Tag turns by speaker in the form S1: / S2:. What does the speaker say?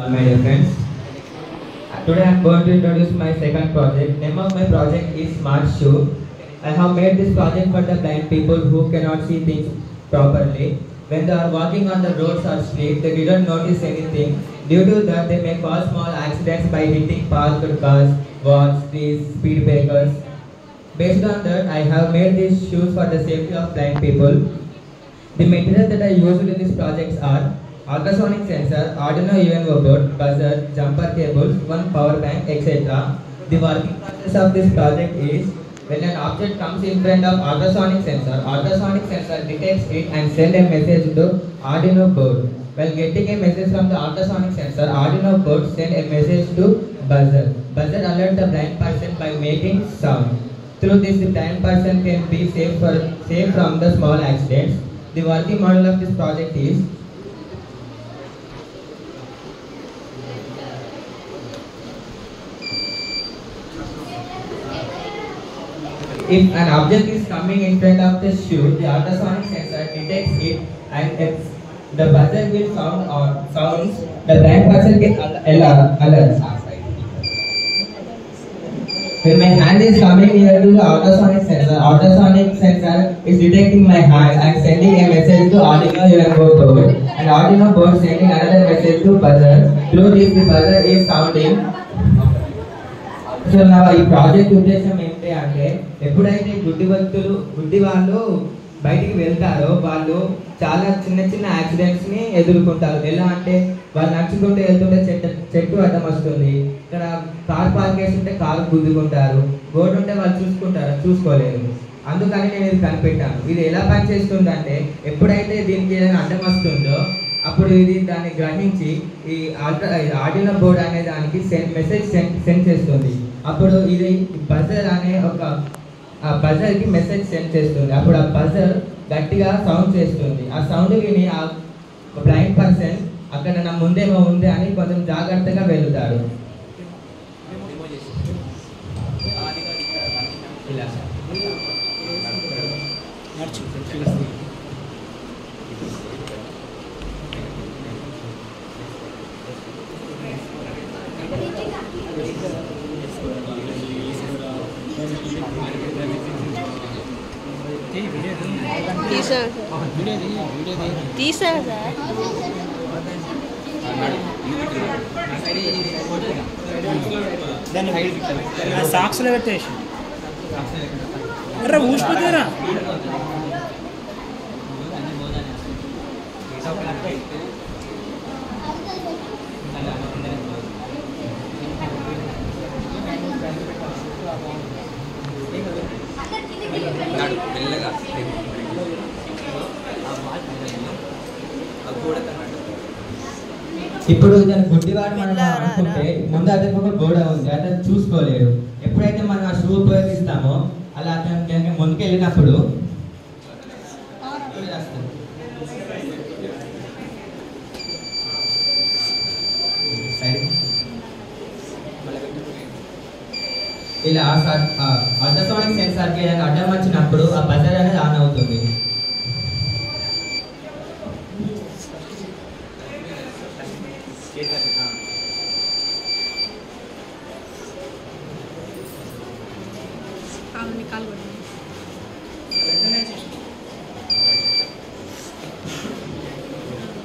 S1: My dear friends, today I am going to introduce my second project. Name of my project is Smart Shoe. I have made this project for the blind people who cannot see things properly. When they are walking on the roads or street, they didn't notice anything. Due to that, they may cause small accidents by hitting parked cars, walls, trees, speed breakers. Based on that, I have made these shoes for the safety of blind people. The materials that I used in these projects are ultrasonic sensor, Arduino UNO board, buzzer, jumper cables, one power bank, etc. The working process of this project is when an object comes in front of ultrasonic sensor detects it and sends a message to Arduino board. While getting a message from the ultrasonic sensor, Arduino board sends a message to buzzer. Buzzer alerts the blind person by making sound. Through this, the blind person can be safe from the small accidents. The working model of this project is if an object is coming in front of the shoe, the ultrasonic sensor detects it and the buzzer will sounds. The blind person gets alert. When my hand is coming near to the ultrasonic sensor is detecting my hand and sending a message to Arduino UNO board, and Arduino board sending another message to buzzer. Through this, the buzzer is sounding. So నా ఈ project ఉద్దేశం ఏంటి అంటే ఎప్పుడైతే గుడ్డి వాళ్ళు బయటికి వెళ్తారో వాళ్ళు చాలా చిన్న యాక్సిడెంట్స్ని ఎదుర్కొంటారు. ఎలా అంటే వాళ్ళు నడుచుకుంటూ వెళ్తుంటే చెట్టు అడ్డం వస్తుంది, ఇక్కడ కార్ పార్క్ చేస్తుంటే కారు గుద్దుకుంటారు, బోర్డు ఉంటే వాళ్ళు చూసుకోలేరు. అందుకని నేను ఇది కనిపెట్టాను. ఇది ఎలా పనిచేస్తుందంటే ఎప్పుడైతే దీనికి ఏదైనా అడ్డం వస్తుందో అప్పుడు ఇది దాన్ని గ్రహించి ఈ ఆర్డినో బోర్డ్ అనే దానికి మెసేజ్ సెండ్ చేస్తుంది. అప్పుడు ఇది బజర్ అనే ఒక బజర్కి మెసేజ్ సెండ్ చేస్తుంది. అప్పుడు ఆ బజర్ గట్టిగా సౌండ్ చేస్తుంది. ఆ సౌండ్ విని ఆ బ్లైండ్ పర్సన్ అక్కడ నా ముందేమో ఉంది అని కొంచెం జాగ్రత్తగా వెళ్తాడు.
S2: తీసాను సార్.
S3: దాన్ని సాక్షులు పెట్టేసి ఊసిపోతారా
S1: ఇప్పుడు దాని గుడ్డివాడు మనం అనుకుంటే ముందు అతనికి ఒక గోడ ఉంది, అతను చూసుకోలేడు. ఎప్పుడైతే మనం ఆ షూ ఉపయోగిస్తామో అలా అతనికి ముందుకు వెళ్ళినప్పుడు ఇలా అల్ట్రాసోనిక్ సెన్సార్కి ఏదైనా అడ్డం వచ్చినప్పుడు ఆ బజర్ అనేది ఆన్ అవుతుంది.
S2: నికాల్